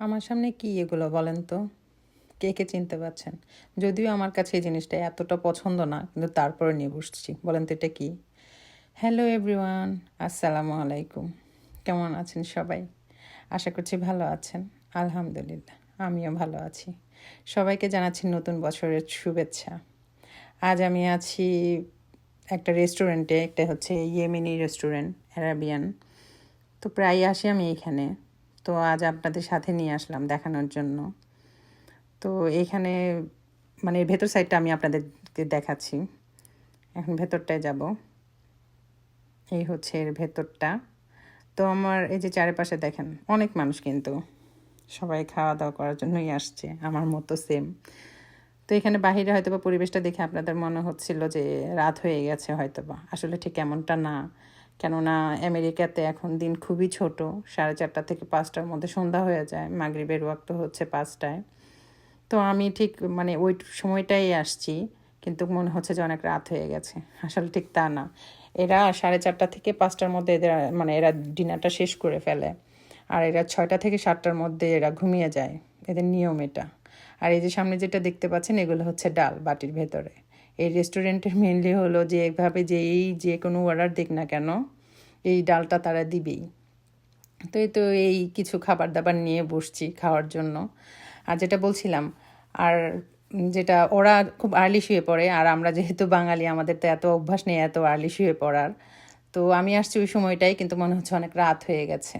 আমার সামনে কি এগুলো বলেন তো? কে কে চিনতে পারছেন? যদিও আমার কাছে এই জিনিসটা এতটা পছন্দ না, কিন্তু তারপরে নিয়ে বসছি। বলেন তো এটা কি? হ্যালো এভরিওয়ান, আসসালামু আলাইকুম। কেমন আছেন সবাই? আশা করছি ভালো আছেন। আলহামদুলিল্লাহ, আমিও ভালো আছি। সবাইকে জানাচ্ছি নতুন বছরের শুভেচ্ছা। আজ আমি আছি একটা রেস্টুরেন্টে, একটা হচ্ছে ইয়েমেনি রেস্টুরেন্ট, অ্যারাবিয়ান। তো প্রায় আসি আমি এখানে। তো আজ আপনাদের সাথে নিয়ে আসলাম দেখানোর জন্য। তো এইখানে মানে ভেতর সাইডটা আমি আপনাদেরকে দেখাচ্ছি। এখন ভেতরটায় যাব। এই হচ্ছে এর ভেতরটা। তো আমার এই যে চারিপাশে দেখেন অনেক মানুষ, কিন্তু সবাই খাওয়া দাওয়া করার জন্যই আসছে, আমার মতো সেম। তো এখানে বাহিরে হয়তো বা পরিবেশটা দেখে আপনাদের মনে হচ্ছিল যে রাত হয়ে গেছে হয়তো বা, আসলে ঠিক এমনটা না। কেননা আমেরিকাতে এখন দিন খুবই ছোট, 4:30 থেকে 5টার মধ্যে সন্ধ্যা হয়ে যায়, মাগরিবের ওয়াক্ত হচ্ছে 5টায়। তো আমি ঠিক মানে ওই সময়টাই আসছি, কিন্তু মনে হচ্ছে যে অনেক রাত হয়ে গেছে। আসলে ঠিক তা না। এরা 4:30 থেকে 5টার মধ্যে এদের মানে এরা ডিনারটা শেষ করে ফেলে। আর এরা 6টা থেকে 7টার মধ্যে এরা ঘুমিয়ে যায়, এদের নিয়ম এটা। আর এই যে সামনে যেটা দেখতে পাচ্ছেন, এগুলো হচ্ছে ডাল বাটির ভেতরে। এই রেস্টুরেন্টের মেনলি হলো যে এইভাবে যে কোনো অর্ডার দিক না কেন, এই ডালটা তারা দিবেই। তো এই কিছু খাবার দাবার নিয়ে বসছি খাওয়ার জন্য। আর যেটা বলছিলাম, আর যেটা ওরা খুব আর্লি শুয়ে পড়ে, আর আমরা যেহেতু বাঙালি, আমাদের তো এত অভ্যাস নেই এত আর্লি শুয়ে পড়ার। তো আমি আসছি ওই সময়টাই, কিন্তু মনে হচ্ছে অনেক রাত হয়ে গেছে।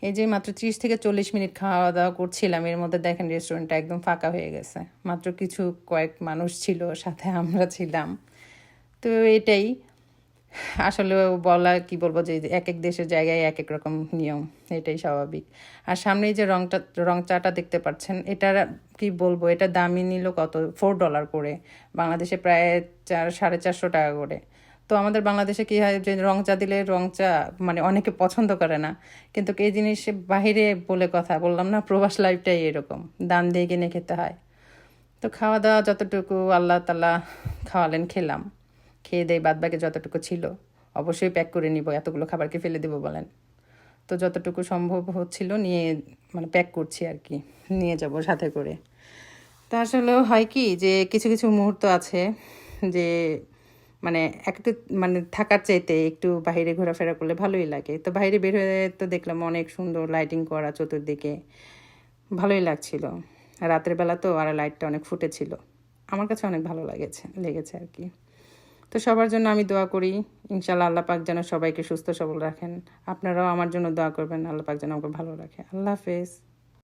এই যে মাত্র 30 থেকে 40 মিনিট খাওয়া দাওয়া করছিলাম, এর মধ্যে দেখেন রেস্টুরেন্টটা একদম ফাঁকা হয়ে গেছে। মাত্র কিছু কয়েক মানুষ ছিল, সাথে আমরা ছিলাম। তো এটাই আসলে বলা কি বলবো, যে এক এক দেশের জায়গায় এক এক রকম নিয়ম, এটাই স্বাভাবিক। আর সামনেই যে রং চাটা দেখতে পাচ্ছেন, এটার কি বলবো, এটা দামই নিল কত, $4 করে। বাংলাদেশে প্রায় 400-450 টাকা করে। তো আমাদের বাংলাদেশে কি হয়, যে রং চা দিলে রং চা মানে অনেকে পছন্দ করে না, কিন্তু এই জিনিস বাহিরে বলে কথা, বললাম না প্রবাস লাইফটাই এরকম, দাম দিয়ে কিনে খেতে হয়। তো খাওয়া দাওয়া যতটুকু আল্লাহ তাআলা খাওয়ালেন খেলাম। খেয়ে দেয়ে বাদ বাকি যতটুকু ছিল অবশ্যই প্যাক করে নিব, এতগুলো খাবারকে ফেলে দেবো বলেন? তো যতটুকু সম্ভব হচ্ছিল নিয়ে মানে প্যাক করছি আর কি, নিয়ে যাব সাথে করে। তা আসলেও হয় কি, যে কিছু কিছু মুহূর্ত আছে যে মানে একটু মানে থাকার চাইতে একটু বাইরে ঘোরাফেরা করলে ভালোই লাগে। তো বাইরে বের হয়ে তো দেখলাম অনেক সুন্দর লাইটিং করা চতুর্দিকে, ভালোই লাগছিল। রাতের বেলা তো আর লাইটটা অনেক ফুটেছিল, আমার কাছে অনেক ভালো লেগেছে আর কি। তো সবার জন্য আমি দোয়া করি, ইনশাল্লাহ আল্লাহ পাক যেন সবাইকে সুস্থ সবল রাখেন। আপনারাও আমার জন্য দোয়া করবেন, আল্লাহ পাক যেন আমাকে ভালো রাখে। আল্লাহ হাফেজ।